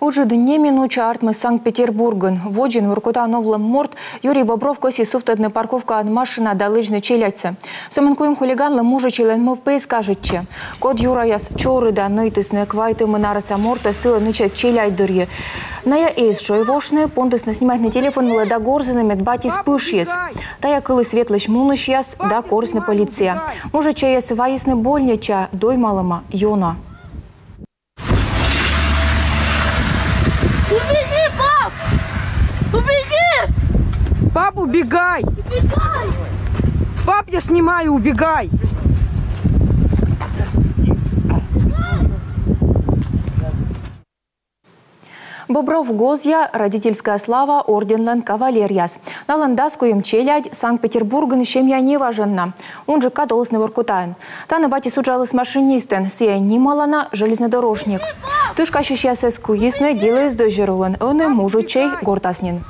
Уже дне минуча артмы Санкт-Петербурган. Воджин Воркута Новлам Морт Юрий Бобров коси суфтадны парковка от машина до лыжны челяться. Соменкуем хулиганлы мужа челен мовпей скажетче. Код Юра яс чоры да нойтысны квайты мынараса морта сила ныча челяйдырье. Ная эйс шойвошны понтысны снимать на телефон млада горзаны медбати спышьес. Тая кылы светлыш муныш яс да корысны полиция. Мужа чаяс ваисны больнича дой малыма Йона. Убеги, пап! Убеги! Пап, убегай! Убегай! Пап, я снимаю, убегай! Бобров Гозья, родительская слава, орденлен кавалерияс. На ландаску челядь Санкт-Петербурган щемья не важенна. Он же католысный воркутайн. Та на бате суджалась машинистен, сия нималана железнодорожник. Тушка ощущая сеску ясны, делая с дожерулен, он и мужу чей гортаснин.